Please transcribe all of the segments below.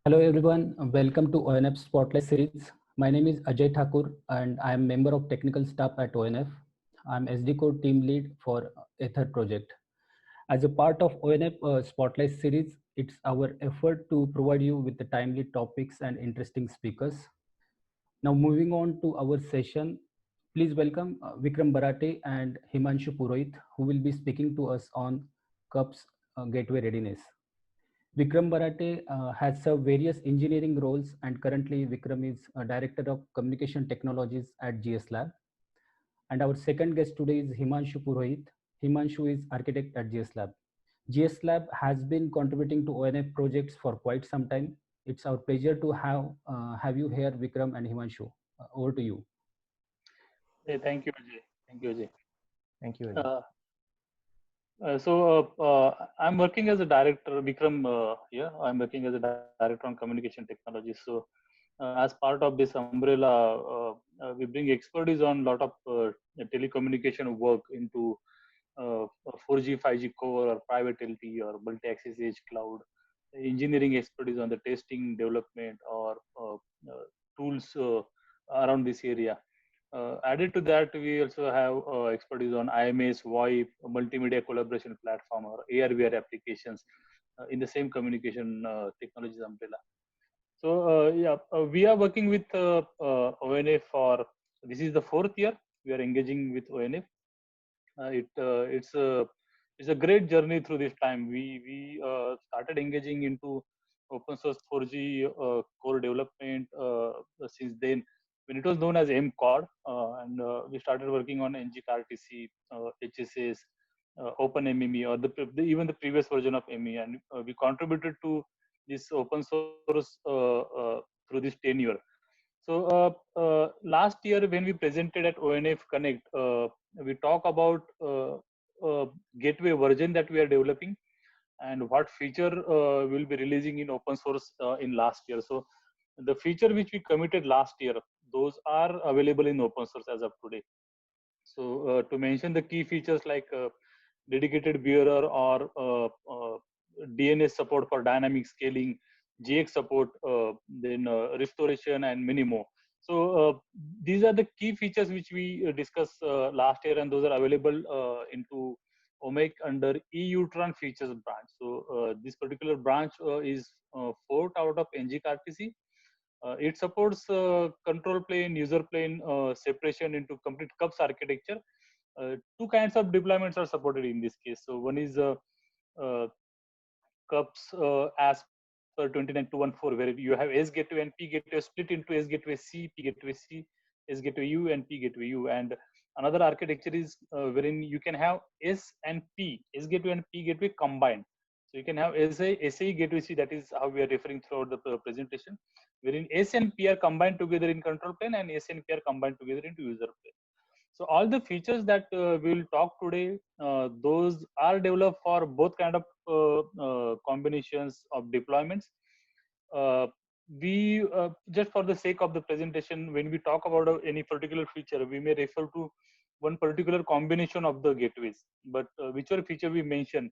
Hello everyone, welcome to ONF Spotlight series. My name is Ajay Thakur and I am member of technical staff at ONF. I am SD Code team lead for Ether project. As a part of ONF Spotlight series, it's our effort to provide you with the timely topics and interesting speakers. Now moving on to our session, please welcome Vikram Barate and Himanshu Purohit, who will be speaking to us on CUPS gateway readiness. Vikram Barate has served various engineering roles, and currently Vikram is Director of Communication Technologies at GS Lab. And our second guest today is Himanshu Purohit. Himanshu is architect at GS Lab. GS Lab has been contributing to ONF projects for quite some time. It's our pleasure to have you here, Vikram and Himanshu. Over to you. Hey, thank you, Ajay. Thank you, Ajay. Thank you, Ajay. I'm working as a director, Vikram. I'm working as a director on communication technology. So, as part of this umbrella, we bring expertise on a lot of telecommunication work into 4G, 5G core, or private LTE, or multi-access edge cloud, engineering expertise on the testing, development, or tools around this area. Added to that, we also have expertise on IMS, VoIP, multimedia collaboration platform, or AR/VR applications in the same communication technologies umbrella. So we are working with ONF for this is the fourth year we are engaging with ONF. It's a great journey through this time. We started engaging into open source 4G core development since then, when it was known as MCOD, and we started working on NGCRTC, HSS, OpenMME, or even the previous version of ME, and we contributed to this open source through this tenure. So last year when we presented at ONF Connect, we talk about gateway version that we are developing and what feature we'll be releasing in open source in last year. So the feature which we committed last year, those are available in open source as of today. So to mention the key features like dedicated bearer or DNS support for dynamic scaling, GX support, then restoration, and many more. So these are the key features which we discussed last year, and those are available into OMEC under EUTRON features branch. So this particular branch is forked out of NGCRTC. It supports control plane, user plane separation into complete CUPS architecture. Two kinds of deployments are supported in this case. So one is CUPS as per 29214, where you have S gateway and P gateway split into S gateway C, P gateway C, S gateway U, and P gateway U. And another architecture is wherein you can have S and P, S gateway and P gateway combined. So you can have SAE gateway C, that is how we are referring throughout the presentation, wherein S and P are combined together in control plane and S and P are combined together into user plane. So all the features that we will talk today, those are developed for both kind of combinations of deployments. We just for the sake of the presentation, when we talk about any particular feature, we may refer to one particular combination of the gateways, but whichever feature we mention,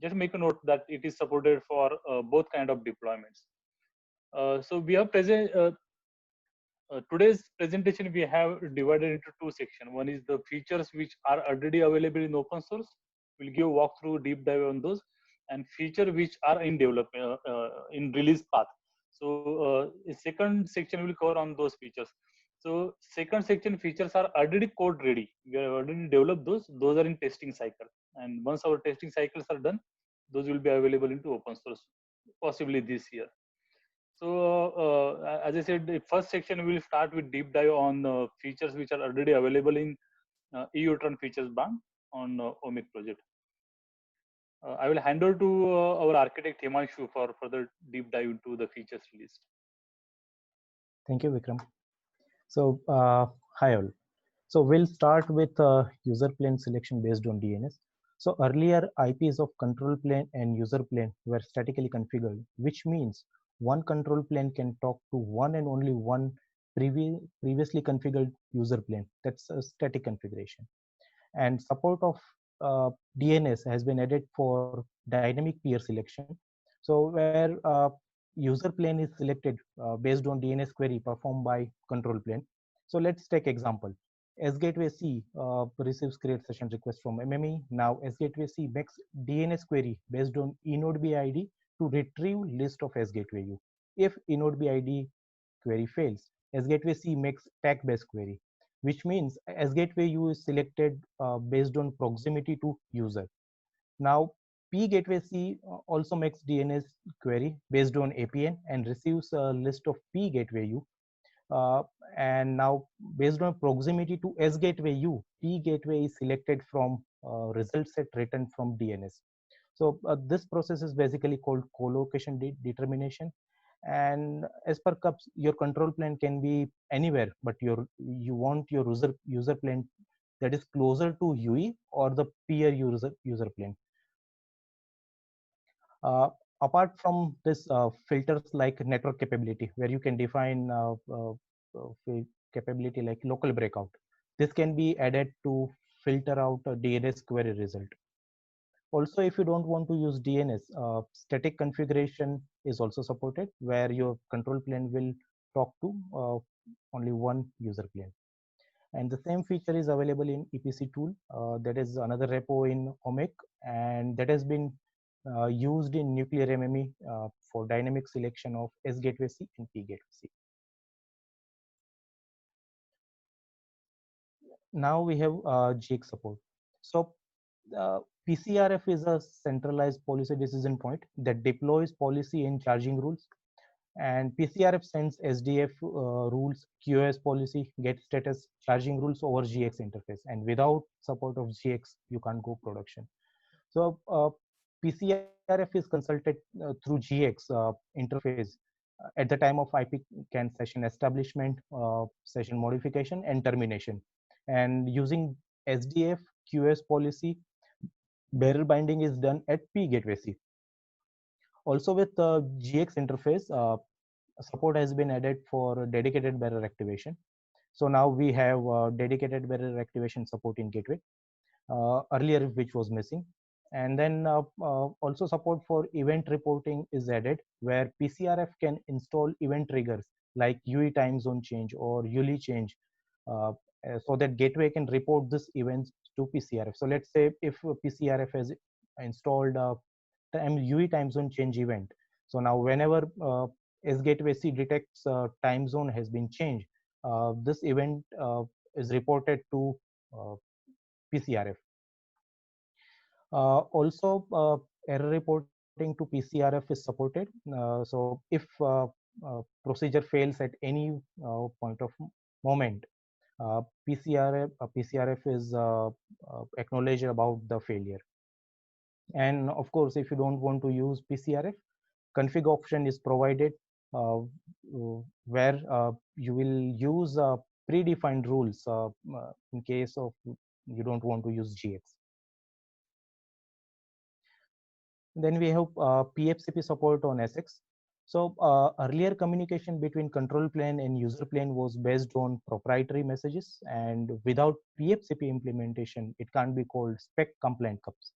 just make a note that it is supported for both kind of deployments. So we have today's presentation we have divided into two sections. One is the features which are already available in open source. We'll give a walkthrough, deep dive on those, and feature which are in development in release path. So the second section will cover on those features. So second section features are already code ready. We have already developed those. Those are in testing cycle, and once our testing cycles are done, those will be available into open source, possibly this year. So as I said, the first section will start with deep dive on features which are already available in EUTRON features bank on OMIC project. I will hand over to our architect Himanshu for further deep dive into the features list. Thank you, Vikram. So hi all. So we'll start with user plane selection based on DNS. So earlier IPs of control plane and user plane were statically configured, which means one control plane can talk to one and only one previously configured user plane. That's a static configuration. And support of DNS has been added for dynamic peer selection. So where user plane is selected based on DNS query performed by control plane. So let's take example. S-Gateway C receives create session request from MME. Now S-Gateway C makes DNS query based on eNodeB ID to retrieve list of S-Gateway U. If eNodeB ID query fails, S-Gateway C makes tag-based query, which means S-Gateway U is selected based on proximity to user. Now, P-Gateway C also makes DNS query based on APN and receives a list of P-Gateway U. And now, based on proximity to S-Gateway U, P-Gateway is selected from result set written from DNS. So this process is basically called co-location determination. And as per CUPS, your control plane can be anywhere, but you want your user plane that is closer to UE or the peer user plane. Apart from this, filters like network capability, where you can define capability like local breakout. This can be added to filter out a DNS query result. Also, if you don't want to use DNS, static configuration is also supported, where your control plane will talk to only one user plane. And the same feature is available in EPC tool. That is another repo in OMIC, and that has been used in nuclear MME for dynamic selection of S-Gateway C and P-Gateway C. Now we have GX support. So PCRF is a centralized policy decision point that deploys policy and charging rules. And PCRF sends SDF rules, QoS policy, get status, charging rules over GX interface. And without support of GX, you can't go production. So PCRF is consulted through GX interface at the time of IP CAN session establishment, session modification, and termination. And using SDF QoS policy, bearer binding is done at P gateway C. Also with GX interface, support has been added for dedicated bearer activation. So now we have dedicated bearer activation support in gateway, earlier which was missing. And then also support for event reporting is added, where PCRF can install event triggers like UE time zone change or ULI change, so that gateway can report this events to PCRF. So let's say if PCRF has installed UE time zone change event. So now whenever S-Gateway C detects time zone has been changed, this event is reported to PCRF. Also, error reporting to PCRF is supported. So if procedure fails at any point of moment, PCRF is acknowledged about the failure. And of course, if you don't want to use PCRF, config option is provided where you will use predefined rules in case of you don't want to use GX. Then we have PFCP support on SX. So earlier communication between control plane and user plane was based on proprietary messages, and without PFCP implementation, it can't be called spec compliant CUPS.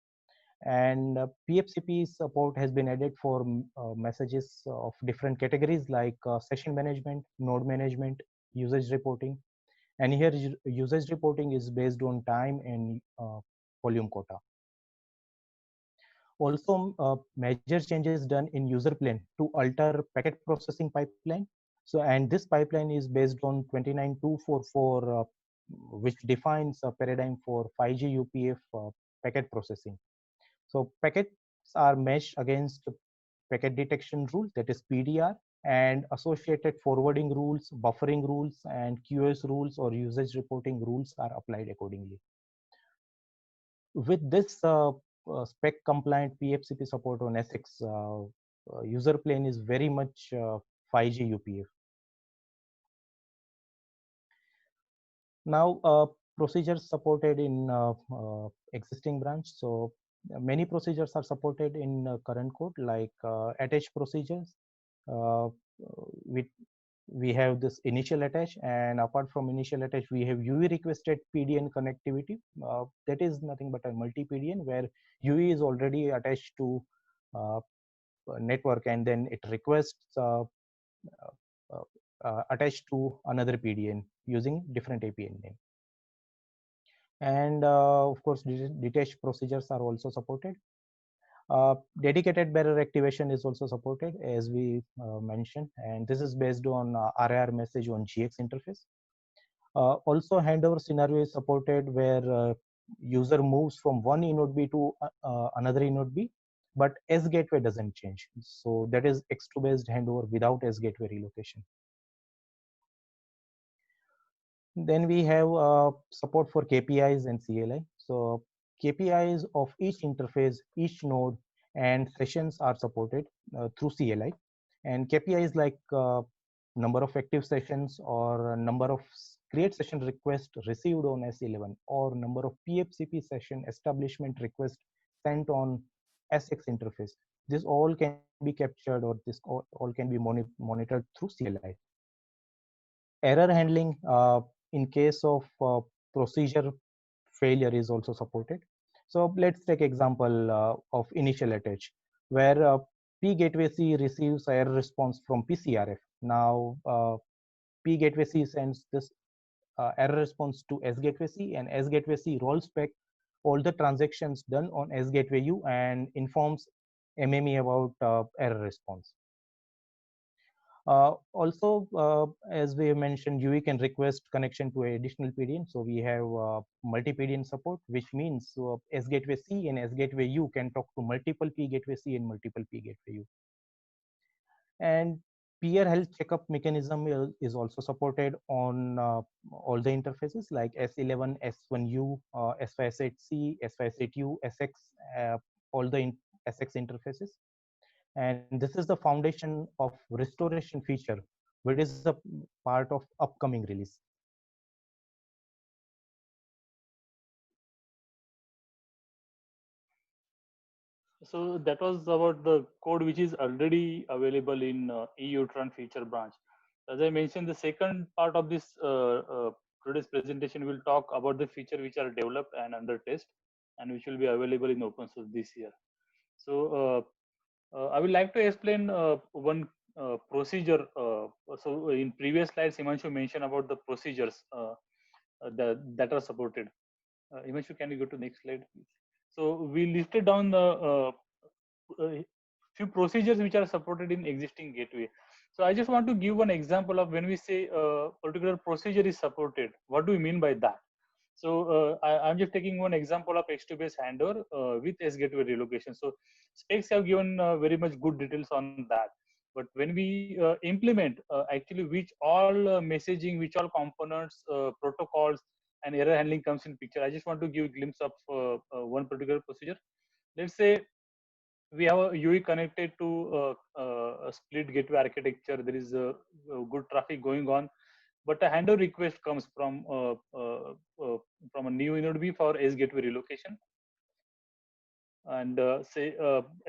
And PFCP support has been added for messages of different categories like session management, node management, usage reporting. And here usage reporting is based on time and volume quota. Also, major changes done in user plane to alter packet processing pipeline. So, and this pipeline is based on 29244, which defines a paradigm for 5G UPF packet processing. So packets are meshed against packet detection rule, that is PDR, and associated forwarding rules, buffering rules, and QoS rules or usage reporting rules are applied accordingly. With this spec compliant PFCP support on SX, user plane is very much 5G UPF. Now, procedures supported in existing branch. So many procedures are supported in current code, like attach procedures. We have this initial attach, and apart from initial attach, we have UE requested PDN connectivity. That is nothing but a multi PDN where UE is already attached to network, and then it requests attached to another PDN using different APN name. And of course, detached procedures are also supported. Dedicated bearer activation is also supported, as we mentioned, and this is based on RIR message on GX interface. Also, handover scenario is supported where user moves from one eNode B to another eNode B, but S gateway doesn't change. So that is X2 based handover without S gateway relocation. Then we have support for KPIs and CLI. So KPIs of each interface, each node, and sessions are supported through CLI. And KPIs like number of active sessions, or number of create session requests received on S11, or number of PFCP session establishment requests sent on SX interface. This all can be captured, or this all can be monitored through CLI. Error handling in case of procedure failure is also supported. So let's take example of initial attach, where P gateway C receives error response from PCRF. Now P gateway C sends this error response to S gateway C, and S gateway C rolls back all the transactions done on S gateway U and informs MME about error response. Also, as we mentioned, UE can request connection to additional PDN. So we have multi-PDN support, which means S gateway C and S gateway U can talk to multiple P gateway C and multiple P gateway U. And peer health checkup mechanism is also supported on all the interfaces like S11, S1U, S5S8C, S5S8U, SX, all the SX interfaces. And this is the foundation of restoration feature, which is a part of upcoming release. So that was about the code which is already available in EUTRON feature branch. As I mentioned, the second part of this today's presentation will talk about the feature which are developed and under test, and which will be available in open source this year. So I would like to explain one procedure. So in previous slides, Himanshu mentioned about the procedures that are supported. Himanshu, can you go to next slide, please? So we listed down the few procedures which are supported in existing gateway. So I just want to give one example of when we say a particular procedure is supported, what do we mean by that? So I'm just taking one example of X2 base handover with S gateway relocation. So specs have given very much good details on that. But when we implement actually which all messaging, which all components, protocols, and error handling comes in picture, I just want to give a glimpse of one particular procedure. Let's say we have a UE connected to a split gateway architecture. There is a good traffic going on, but a handover request comes from a new eNode B for S gateway relocation, and say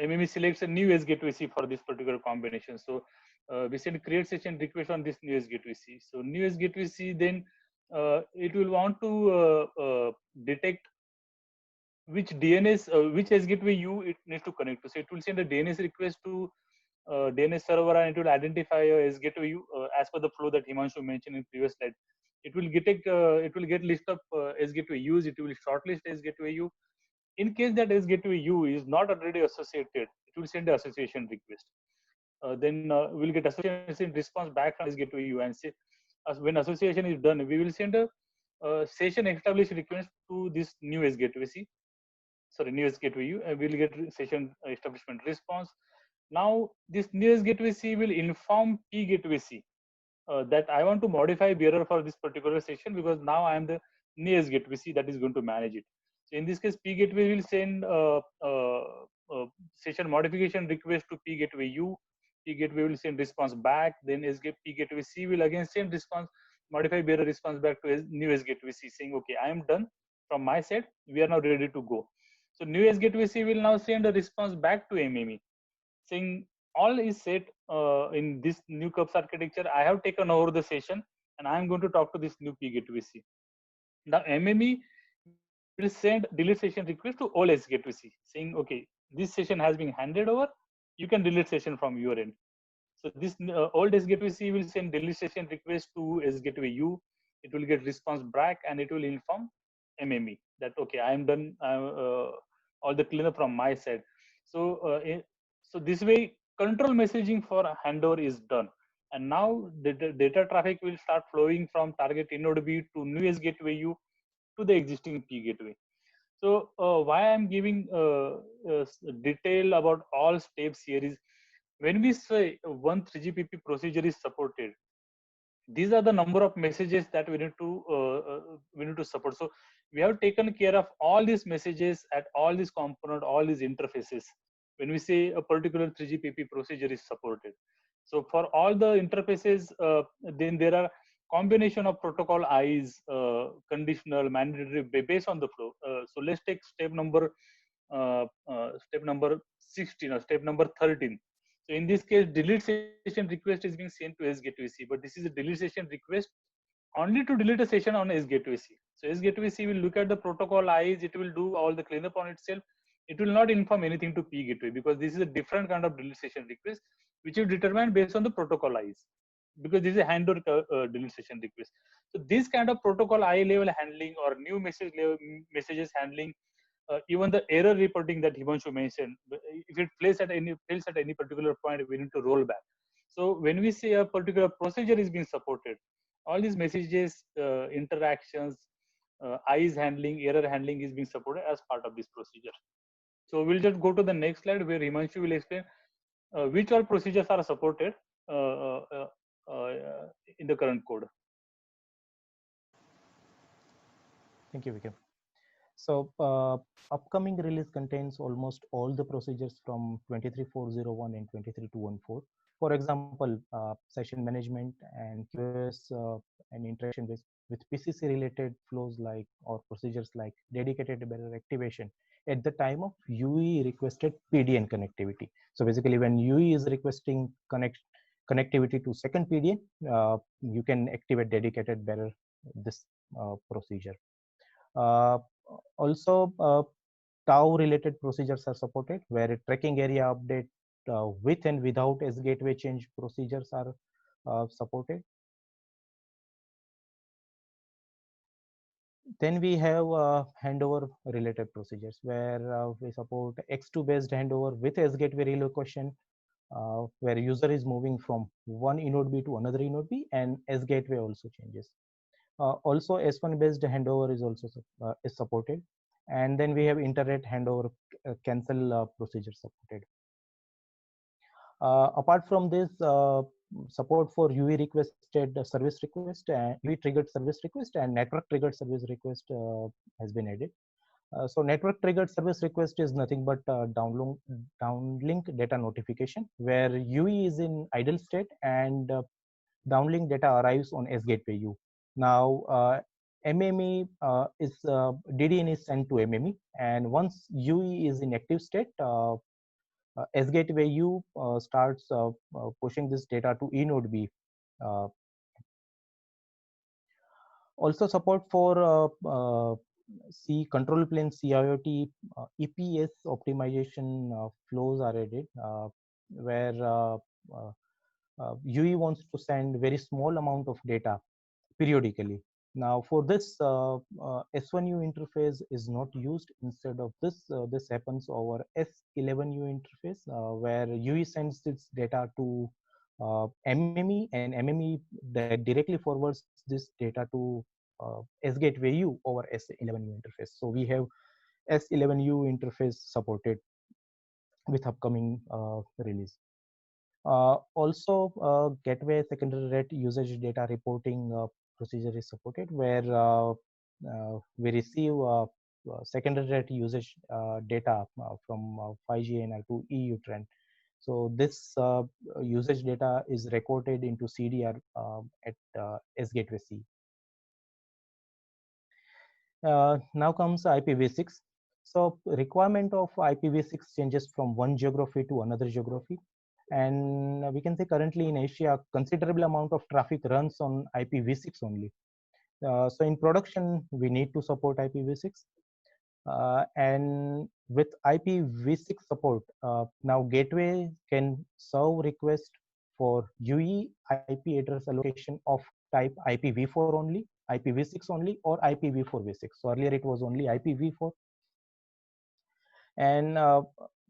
MME selects a new S gateway C for this particular combination. So we send create session request on this new S gateway C. So new S gateway C, then it will want to detect which DNS, which S gateway U it needs to connect to. So it will send a DNS request to DNS server, and it will identify a S gateway U as per the flow that Himanshu mentioned in previous slide. It will get list of S gateway U's. It will shortlist S gateway U. In case that S gateway U is not already associated, it will send the association request. Then we'll get association response back from S gateway U, and say when association is done, we will send a session established request to this new S gateway C. Sorry, new S gateway U, and we'll get session establishment response. Now this new S gateway C will inform P gateway C that I want to modify bearer for this particular session, because now I am the new S gateway C that is going to manage it. So in this case, P gateway will send session modification request to P gateway U. P gateway will send response back. Then P gateway C will again send response, modify bearer response back to new S gateway C, saying, okay, I am done from my side. We are now ready to go. So new S gateway C will now send a response back to MME, saying all is set in this new CUPS architecture. I have taken over the session, and I am going to talk to this new P gateway C. Now MME will send delete session request to all S gateway C, saying, okay, this session has been handed over. you can delete session from your end. So this old S gateway C will send delete session request to S gateway U. It will get response back and it will inform MME that okay, I am done. All the cleanup from my side. So so this way control messaging for handover is done, and now the data traffic will start flowing from target node B to new S gateway U to the existing P gateway. So why I'm giving detail about all steps here is, when we say one 3GPP procedure is supported, these are the number of messages that we need to support. So we have taken care of all these messages at all these component, all these interfaces. When we say a particular 3GPP procedure is supported, so for all the interfaces, then there are combination of protocol eyes, conditional, mandatory, based on the flow. So let's take step number 16 or step number 13. So in this case, delete session request is being sent to S gateway C, but this is a delete session request only to delete a session on S gateway C. So S gateway C will look at the protocol eyes, it will do all the cleanup on itself. It will not inform anything to P gateway, because this is a different kind of delete session request, which is determined based on the protocol eyes, because this is a handover delete session request. So this kind of protocol eye level handling or new messages handling, even the error reporting that Himanshu mentioned, if it fails at any particular point, we need to roll back. So when we say a particular procedure is being supported, all these messages, interactions, eyes handling, error handling is being supported as part of this procedure. So we'll just go to the next slide where Himanshu will explain which all procedures are supported in the current code. Thank you, Vikram. So upcoming release contains almost all the procedures from 23401 and 23214. For example, session management and QoS and interaction with PCC related flows like or procedures like dedicated bearer activation at the time of UE requested PDN connectivity. So basically, when UE is requesting connectivity to second PDN, you can activate dedicated bearer this procedure. Also, TAO related procedures are supported, where tracking area update with and without S gateway change procedures are supported. Then we have handover related procedures, where we support X2 based handover with S gateway relocation, where user is moving from one inode B to another inode B, and S gateway also changes. Also, S1 based handover is also is supported, and then we have internet handover cancel procedure supported. Apart from this, support for UE requested service request and UE triggered service request and network triggered service request has been added. So network triggered service request is nothing but downlink data notification, where UE is in idle state and downlink data arrives on S gateway U. Now MME is DDN is sent to MME, and once UE is in active state, S gateway U starts pushing this data to eNode B. Also support for C control plane CIOT EPS optimization flows are added, where UE wants to send very small amount of data periodically. Now for this, S1U interface is not used. Instead of this, this happens over S11U interface, where UE sends its data to MME, and MME that directly forwards this data to S gateway U over S11U interface. So we have S11U interface supported with upcoming release. Also, gateway secondary rate usage data reporting procedure is supported, where we receive secondary rate usage data from 5GNR to EU trend. So this usage data is recorded into CDR at S gateway C. Now comes IPv6. So requirement of IPv6 changes from one geography to another geography. And we can say currently in Asia, considerable amount of traffic runs on IPv6 only. So in production, we need to support IPv6. And with IPv6 support, now gateway can serve request for UE IP address allocation of type IPv4 only, IPv6 only, or IPv4v6. So earlier it was only IPv4. And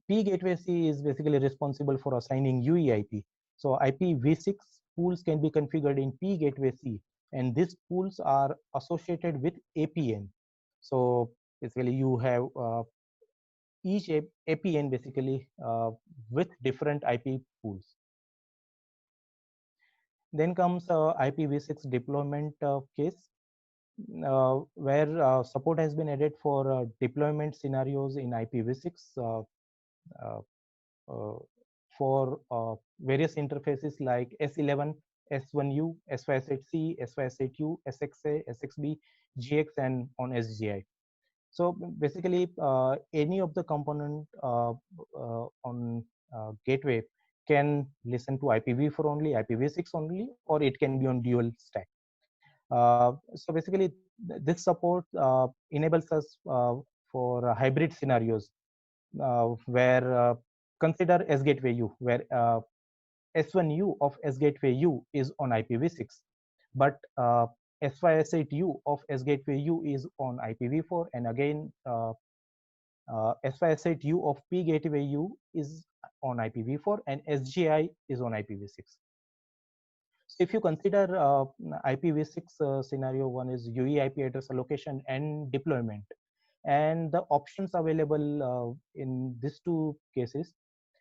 P gateway C is basically responsible for assigning UEIP. So IPv6 pools can be configured in P gateway C, and these pools are associated with APN. So basically you have each APN basically with different IP pools. Then comes IPv6 deployment case, where support has been added for deployment scenarios in IPv6 for various interfaces like S11, S1U, S5C, S5U, SXA, SXB, GX, and on SGI. So basically, any of the component on gateway can listen to IPv4 only, IPv6 only, or it can be on dual stack. So basically, this support enables us for hybrid scenarios where consider S gateway U, where S1U of S gateway U is on IPv6, but S5S8U of S gateway U is on IPv4, and again S5S8U of P gateway U is on IPv4, and SGI is on IPv6. So if you consider IPv6 scenario, one is UE IP address allocation and deployment, and the options available in these two cases,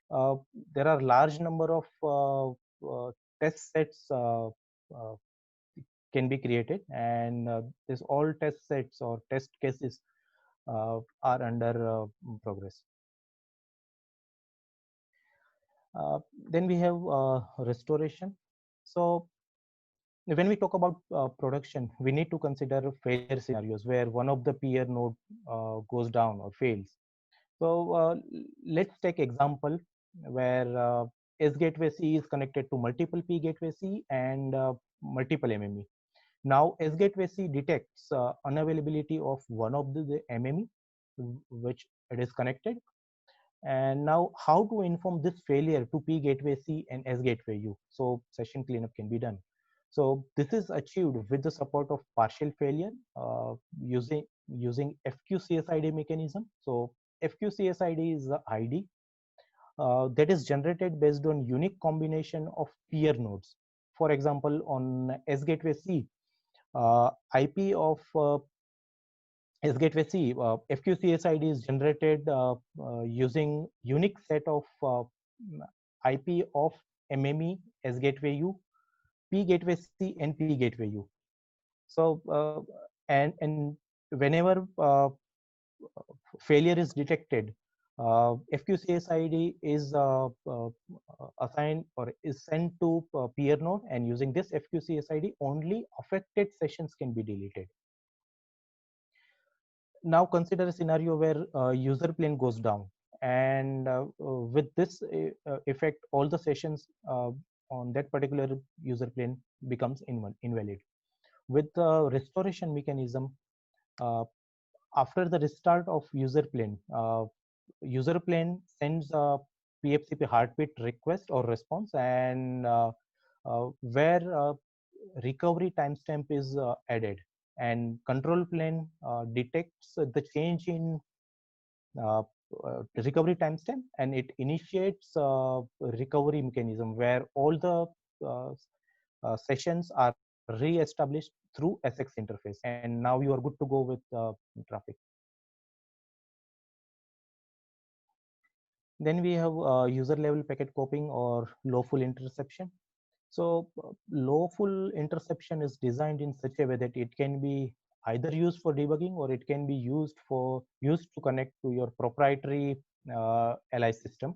there are large number of test sets can be created, and this all test sets or test cases are under progress. Then we have restoration. So when we talk about production, we need to consider failure scenarios where one of the peer node goes down or fails. So let's take example where S gateway C is connected to multiple P gateway C and multiple MME. Now S gateway C detects unavailability of one of the MME which it is connected. And now how to inform this failure to P gateway C and S gateway U, so session cleanup can be done. So this is achieved with the support of partial failure using FQCSID mechanism. So FQCSID is the ID that is generated based on unique combination of peer nodes. For example, on S gateway C, IP of S gateway C, FQCSID is generated using unique set of IP of MME, S gateway U, P gateway C, and P gateway U. So and whenever failure is detected, FQCSID is assigned or is sent to peer node, and using this FQCSID, only affected sessions can be deleted. Now consider a scenario where user plane goes down, and with this effect, all the sessions on that particular user plane becomes invalid. With the restoration mechanism, after the restart of user plane sends a PFCP heartbeat request or response, and where recovery timestamp is added, and control plane detects the change in recovery timestamp, and it initiates recovery mechanism where all the sessions are re-established through SX interface, and now you are good to go with traffic. Then we have user level packet copying or lawful interception. So lawful interception is designed in such a way that it can be either used for debugging, or it can be used to connect to your proprietary LI system.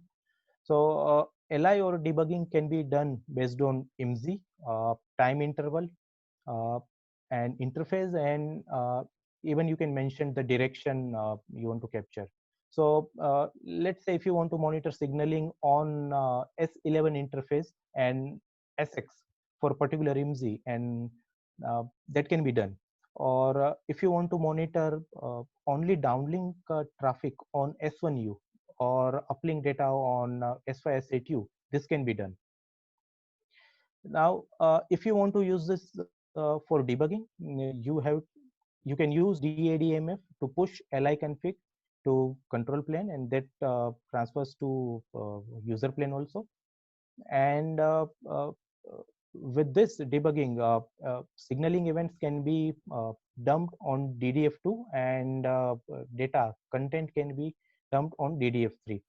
So LI or debugging can be done based on IMSI, time interval, and interface, and even you can mention the direction you want to capture. So let's say if you want to monitor signaling on S11 interface and SX for particular IMSI, and that can be done. or if you want to monitor only downlink traffic on S1U or uplink data on S5, S8U, this can be done. Now, if you want to use this for debugging, you can use DADMF to push li config to control plane, and that transfers to user plane also. And with this debugging, signaling events can be dumped on DDF2, and data content can be dumped on DDF3.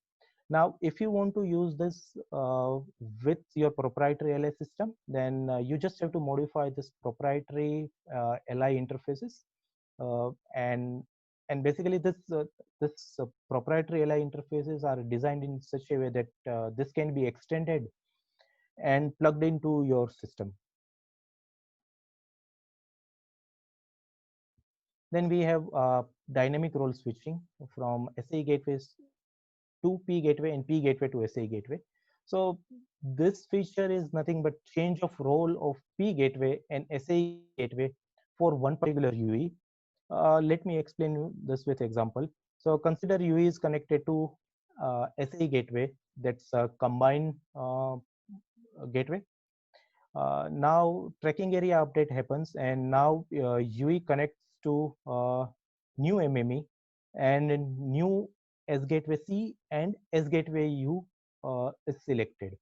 Now, if you want to use this with your proprietary LI system, then you just have to modify this proprietary LI interfaces, and basically this proprietary LI interfaces are designed in such a way that this can be extended and plugged into your system. Then we have dynamic role switching from SAE gateways to P gateway and P gateway to SAE gateway. So this feature is nothing but change of role of P gateway and SAE gateway for one particular UE. Let me explain you this with example. So consider UE is connected to SAE gateway, that's a combined gateway. Now tracking area update happens, and now UE connects to new MME, and new S gateway C and S gateway U is selected.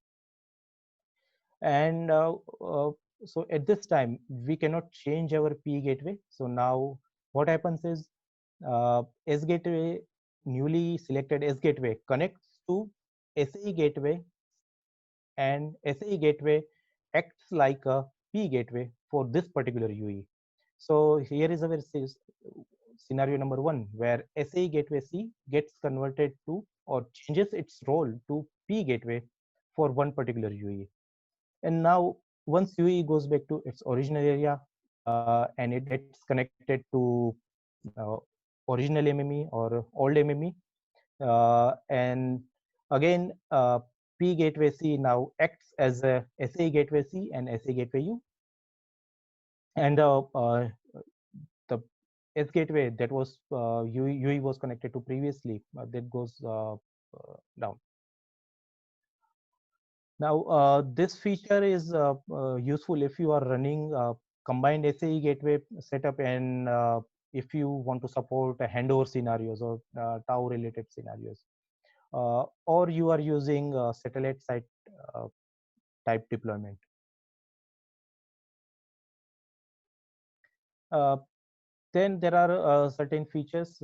And so at this time we cannot change our P gateway. So now what happens is S gateway, newly selected S gateway, connects to SAE gateway, and SAE gateway acts like a P gateway for this particular UE. So here is our scenario number one, where SAE gateway C gets converted to or changes its role to P gateway for one particular UE. And now once UE goes back to its original area and it gets connected to original MME or old MME, and again P gateway C now acts as a SAE gateway C and SAE gateway U, and the S gateway that was UE was connected to previously, that goes down. Now this feature is useful if you are running combined SAE gateway setup, and if you want to support handover scenarios or TAO related scenarios, or you are using satellite site type deployment. Then there are certain features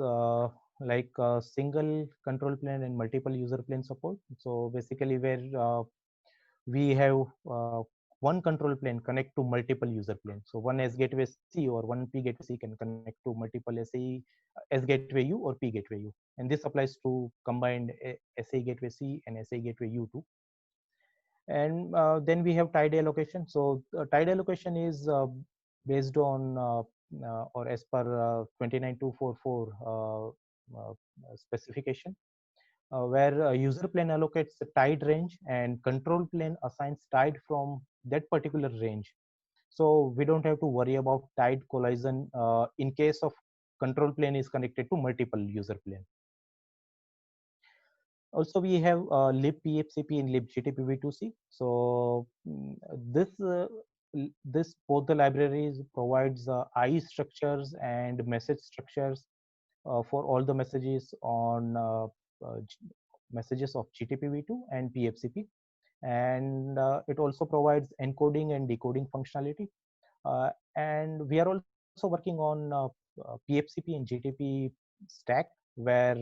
like single control plane and multiple user plane support. So basically where we have one control plane connect to multiple user planes. So one S gateway C or one P gateway C can connect to multiple SAE, S gateway U or P gateway U. And this applies to combined SAE gateway C and SAE gateway U too. And then we have tied allocation. So tied allocation is based on or as per 29244 specification, where user plane allocates the tied range and control plane assigns tied from that particular range. So we don't have to worry about tied collision in case of control plane is connected to multiple user plane. Also, we have libpfcp and libgtpv2c. So this both the libraries provides IE structures and message structures for all the messages on messages of GTPv2 and PFCP, and it also provides encoding and decoding functionality. And we are also working on PFCP and GTP stack, where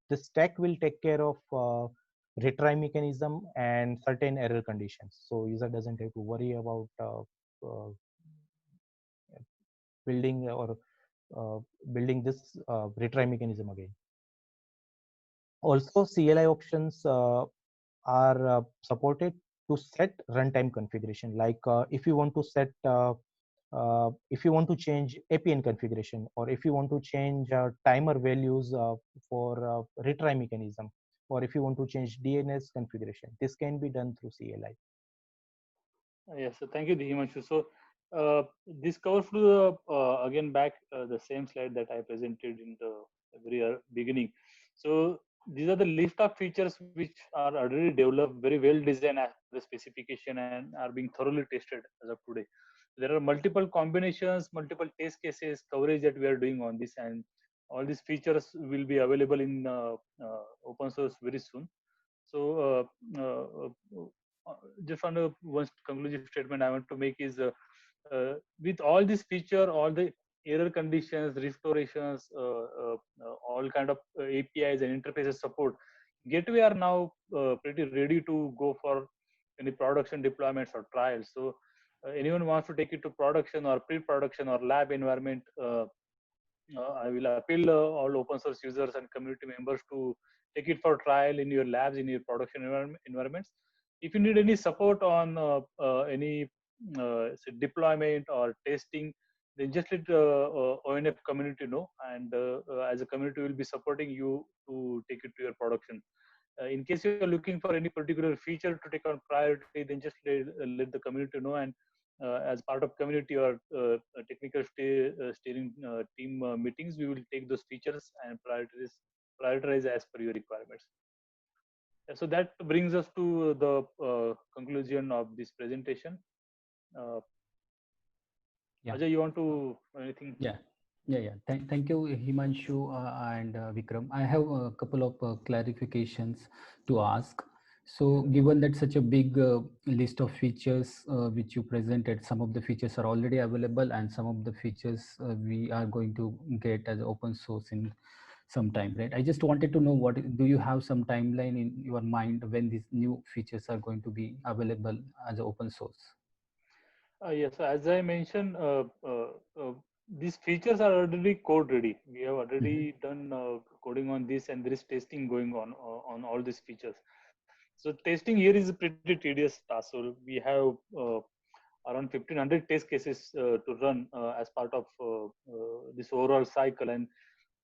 this stack will take care of retry mechanism and certain error conditions. So user doesn't have to worry about building or building this retry mechanism again. Also, CLI options are supported to set runtime configuration. Like if you want to set, if you want to change APN configuration, or if you want to change timer values for retry mechanism, or if you want to change DNS configuration, this can be done through CLI. Yes, so thank you, Himanshu. So This covers through again back the same slide that I presented in the very beginning. So these are the list of features which are already developed, very well designed as the specification, and are being thoroughly tested as of today. There are multiple combinations, multiple test cases, coverage that we are doing on this, and all these features will be available in open source very soon. So just on the one conclusive statement I want to make is with all this feature, all the error conditions, restorations, all kind of APIs and interfaces support, Gateway are now pretty ready to go for any production deployments or trials. So anyone wants to take it to production or pre-production or lab environment, I will appeal all open source users and community members to take it for trial in your labs, in your production environments. If you need any support on any say deployment or testing, then just let ONF community know, and as a community, we'll be supporting you to take it to your production. In case you're looking for any particular feature to take on priority, then just let the community know, and as part of community or technical steering team meetings, we will take those features and prioritize as per your requirements. So that brings us to the conclusion of this presentation. Yeah. Ajay, you want to anything? Yeah. Thank you, Himanshu and Vikram. I have a couple of clarifications to ask. So given that such a big list of features which you presented, some of the features are already available and some of the features we are going to get as open source in some time, right? I just wanted to know, what do you have some timeline in your mind when these new features are going to be available as open source? Yes, as I mentioned, these features are already code ready. We have already done coding on this, and there is testing going on all these features. So testing here is a pretty tedious task. So we have around 1500 test cases to run as part of this overall cycle, and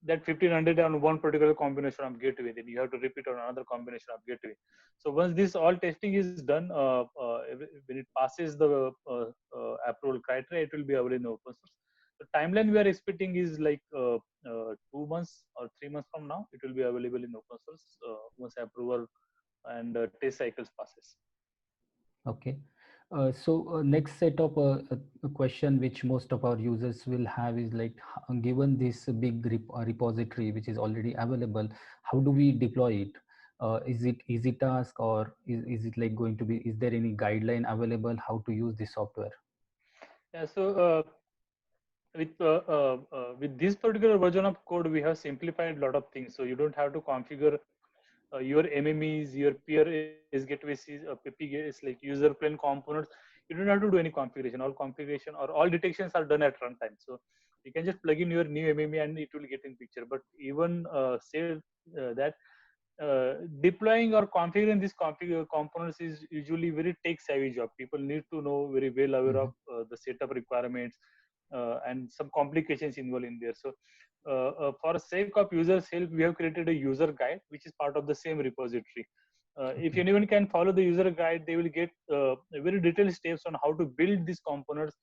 that 1500 on one particular combination of gateway, then you have to repeat on another combination of gateway. So once this all testing is done, when it passes the approval criteria, it will be available in open source. The timeline we are expecting is like 2 months or 3 months from now. It will be available in open source once approval and test cycles passes. Okay. So next set of a question which most of our users will have is like, given this big repository which is already available, how do we deploy it? Is it easy task, or is it like going to be, is there any guideline available how to use this software? Yeah, so with this particular version of code, we have simplified a lot of things. So you don't have to configure your MMEs, your peer is gateways, PPGs, like user plane components. You don't have to do any configuration. All configuration or all detections are done at runtime. So you can just plug in your new MME and it will get in picture. But even say that deploying or configuring these components is usually very tech savvy job. People need to know, very well aware of the setup requirements and some complications involved in there. So for the sake of users help, we have created a user guide which is part of the same repository. If anyone can follow the user guide, they will get very detailed steps on how to build these components,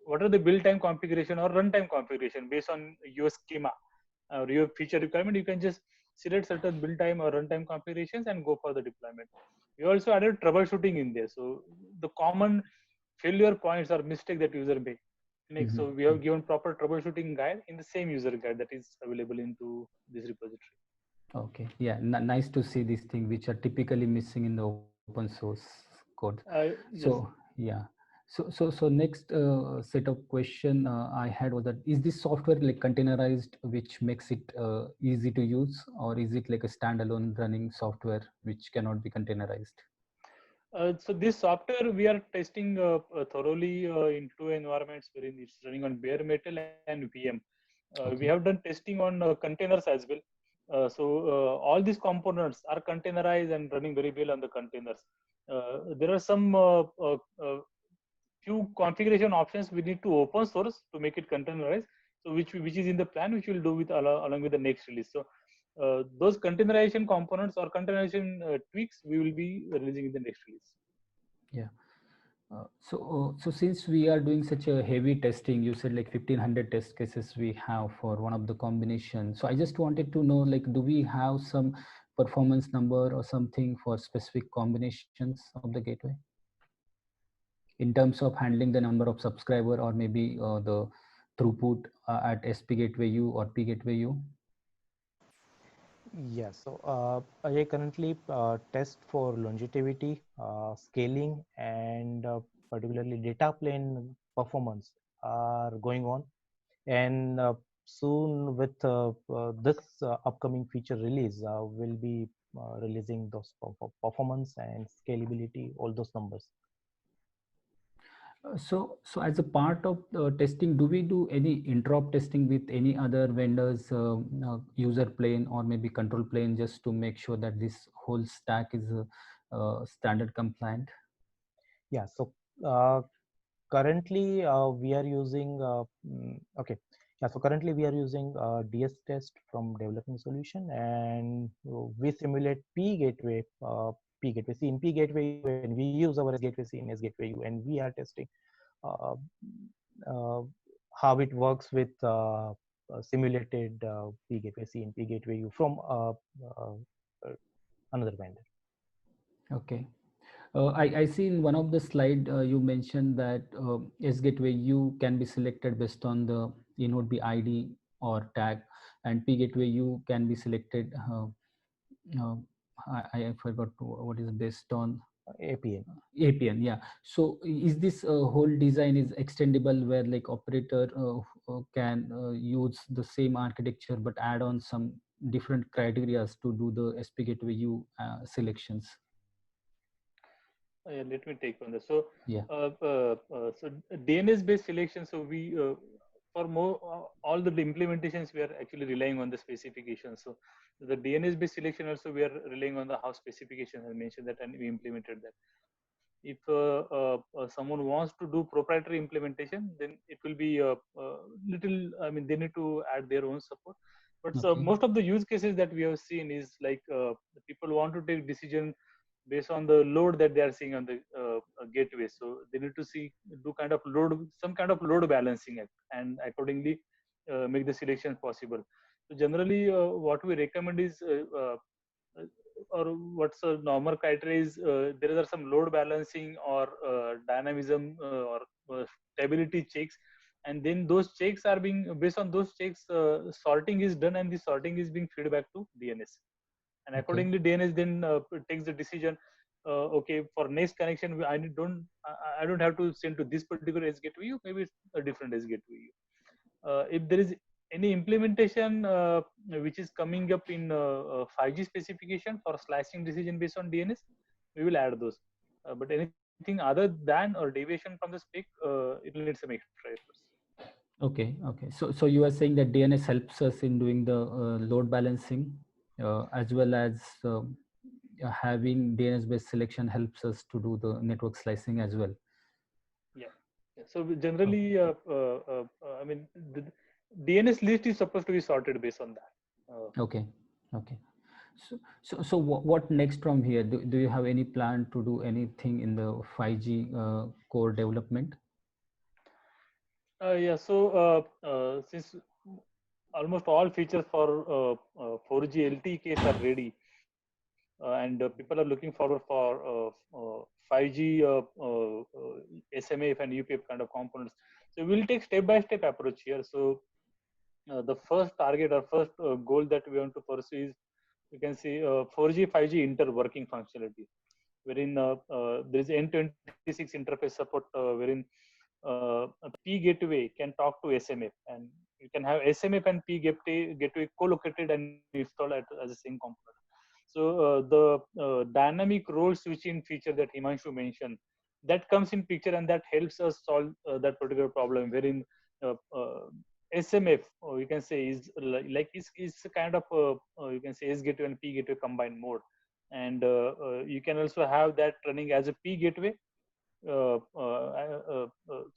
what are the build time configuration or runtime configuration based on your schema or your feature requirement. You can just select certain build time or runtime configurations and go for the deployment. We also added troubleshooting in there. So the common failure points or mistake that user make. So we have given proper troubleshooting guide in the same user guide that is available into this repository. Okay, yeah, nice to see these things which are typically missing in the open source code. So Yes. yeah, so next set of question I had was that, is this software like containerized, which makes it easy to use, or is it like a standalone running software which cannot be containerized? So this software we are testing thoroughly in two environments wherein it's running on bare metal and VM. We have done testing on containers as well. All these components are containerized and running very well on the containers. There are some few configuration options we need to open source to make it containerized. So which is in the plan, which we'll do with along with the next release. So those containerization components or containerization tweaks we will be releasing in the next release. Yeah. So since we are doing such a heavy testing, you said like 1500 test cases we have for one of the combinations. So I just wanted to know, like, do we have some performance number or something for specific combinations of the gateway in terms of handling the number of subscriber or maybe the throughput at SP Gateway U or P Gateway U? Yeah, so I currently test for longevity, scaling, and particularly data plane performance are going on. And soon with this upcoming feature release, we'll be releasing those performance and scalability, all those numbers. So as a part of testing, do we do any interop testing with any other vendors, user plane or maybe control plane, just to make sure that this whole stack is standard compliant? Yeah, so currently we are using okay. Yeah, so currently we are using DS test from developing solution, and we simulate P gateway. See, in P gateway, when we use our S gateway C in S gateway U, and we are testing uh, uh, how it works with simulated P gateway C and P gateway U from another vendor. Okay. I see in one of the slide you mentioned that S gateway U can be selected based on the node B ID or tag, and P gateway U can be selected. I forgot what is based on APN. APN. Yeah. So is this whole design is extendable where like operator can use the same architecture but add on some different criteria to do the SP gateway U selections? Yeah, let me take on this. So, Yeah. so DNS based selection. So we for more all the implementations we are actually relying on the specifications. So the DNS based selection also we are relying on the house specification. I mentioned that and we implemented that. If someone wants to do proprietary implementation, then it will be little. I mean, they need to add their own support. But Okay. most of the use cases that we have seen is like people want to take decision based on the load that they are seeing on the gateway. So they need to do kind of some kind of load balancing and accordingly make the selection possible. So generally, what we recommend is or what's a normal criteria is there are some load balancing or dynamism or stability checks, and then those checks are being based on those checks sorting is done and the sorting is being fed back to DNS, and accordingly DNS then takes the decision. Okay, for next connection, I don't have to send to this particular S gateway. Maybe it's a different S gateway. If there is any implementation which is coming up in 5G specification for slicing decision based on DNS, we will add those. But anything other than or deviation from the spec, it will need some extra efforts. Okay. Okay. So you are saying that DNS helps us in doing the load balancing as well as having DNS based selection helps us to do the network slicing as well. Yeah. So generally, I mean, the DNS list is supposed to be sorted based on that. Okay. Okay. So what next from here? Do you have any plan to do anything in the 5G core development? Yeah. So since almost all features for 4G LTE case are ready, and people are looking forward for 5G SMAF and UPF kind of components. So we'll take step-by-step approach here. So the first target or first goal that we want to pursue is, you can see 4G 5G inter-working functionality, wherein there is N26 interface support, wherein a P gateway can talk to SMF, and you can have SMF and P gateway co-located and installed as the same component. So the dynamic role switching feature that Himanshu mentioned, that comes in picture, and that helps us solve that particular problem, wherein SMF, or you can say, is like is a kind of you can say S gateway and P gateway combined mode, and you can also have that running as a P gateway. So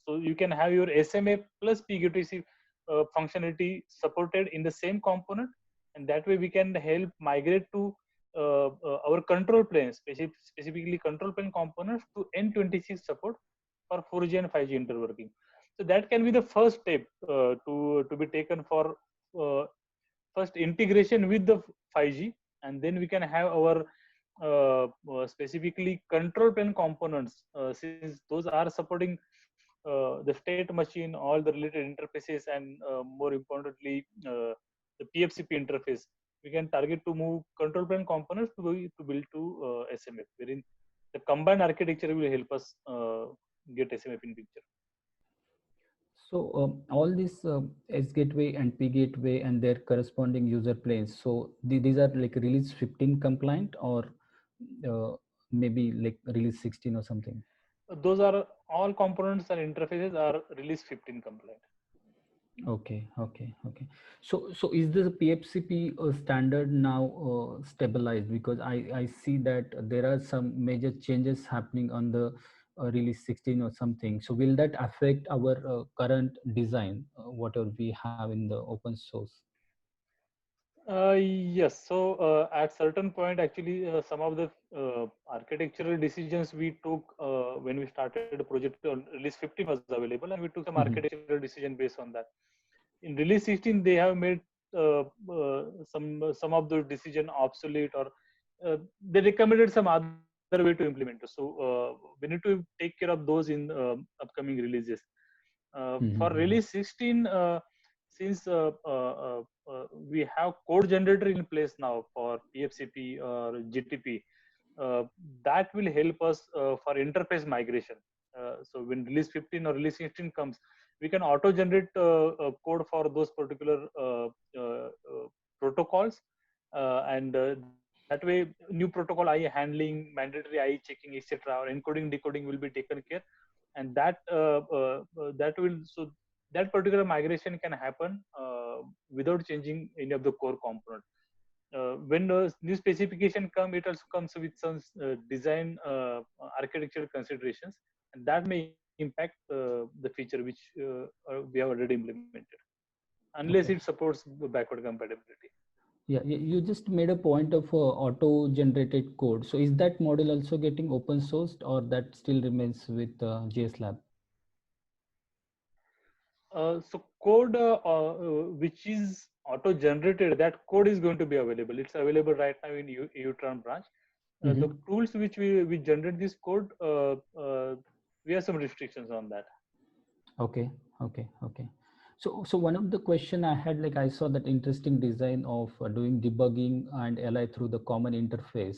you can have your SMA plus P gateway functionality supported in the same component, and that way we can help migrate to our control plane, specifically control plane components, to N26 support, for 4G and 5G interworking. So that can be the first step to be taken for first integration with the 5G, and then we can have our specifically control plane components, since those are supporting the state machine, all the related interfaces, and more importantly, the PFCP interface. We can target to move control plane components to build to SMF, wherein the combined architecture will help us get SMF in picture. So all these S gateway and P gateway and their corresponding user planes. So these are like release 15 compliant, or maybe like release 16 or something. Those are all components and interfaces are release 15 compliant. Okay. So is the PFCP standard now stabilized? Because I see that there are some major changes happening on the release 16 or something. So will that affect our current design, whatever we have in the open source? Yes. So at certain point, actually, some of the architectural decisions we took when we started the project on release 15 was available, and we took some architectural decision based on that. In release 16, they have made some of those decision obsolete, or they recommended some other way to implement it. So we need to take care of those in upcoming releases. For release 16, since we have code generator in place now for PFCP or GTP, that will help us for interface migration. So when release 15 or release 16 comes, we can auto generate code for those particular protocols, and that way new protocol IE handling, mandatory IE checking, etc., or encoding decoding will be taken care, and that that particular migration can happen without changing any of the core component. When new specification come, it also comes with some design architectural considerations, and that may impact the feature which we have already implemented, unless it supports backward compatibility. Yeah, you just made a point of auto-generated code. So is that model also getting open sourced, or that still remains with JSLab? So code which is auto-generated, that code is going to be available. It's available right now in UTran branch. The tools which we generate this code, we have some restrictions on that. Okay. So one of the question I had, like I saw that interesting design of doing debugging and LI through the common interface.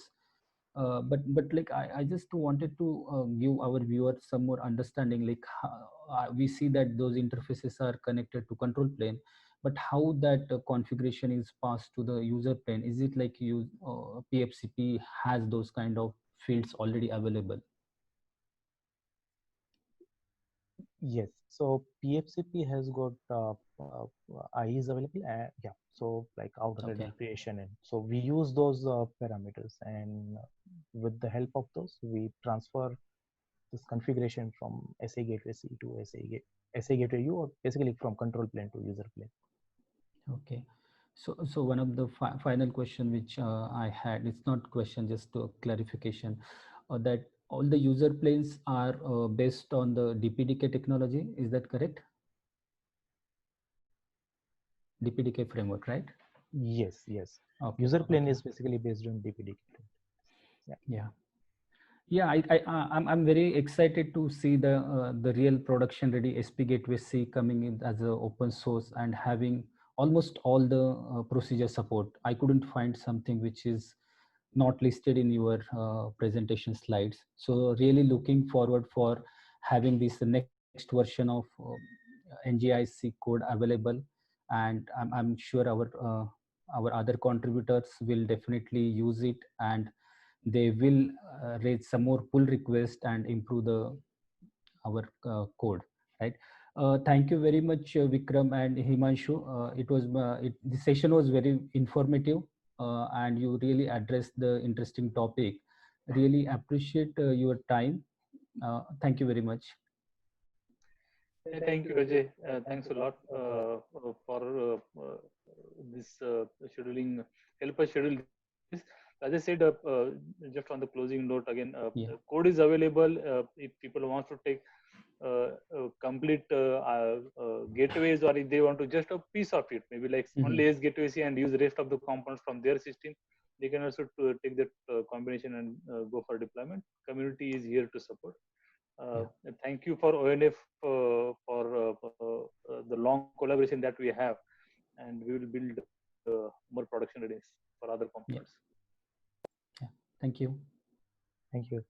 But like I just wanted to give our viewers some more understanding, like we see that those interfaces are connected to control plane, but how that configuration is passed to the user plane. Is it like PFCP has those kind of fields already available? Yes, so PFCP has got IEs available, and yeah, so like outright creation, and so we use those parameters, and with the help of those, we transfer this configuration from SA gateway C to SA gateway U, or basically from control plane to user plane. Okay, so one of the final question which I had, it's not question, just a clarification, that all the user planes are based on the DPDK technology. Is that correct? DPDK framework, right? Yes. Okay, user plane is basically based on DPDK. Yeah, I'm very excited to see the real production ready SP Gateway C coming in as an open source and having almost all the procedure support. I couldn't find something which is not listed in your presentation slides. So really looking forward for having this next version of NGIC code available, and I'm sure our other contributors will definitely use it, and they will raise some more pull requests and improve our code, right? Thank you very much, Vikram and Himanshu. The session was very informative, and you really addressed the interesting topic. Really appreciate your time. Thank you very much. Thank you, Ajay. Thanks a lot for this scheduling. Help us schedule this. As I said, just on the closing note again, Yeah. code is available. If people want to take complete gateways, or if they want to just a piece of it, maybe like only as gateway C and use rest of the components from their system, they can also take that combination and go for deployment. Community is here to support. And thank you for ONF for the long collaboration that we have, and we will build more production readiness for other components. Yeah. Thank you. Thank you.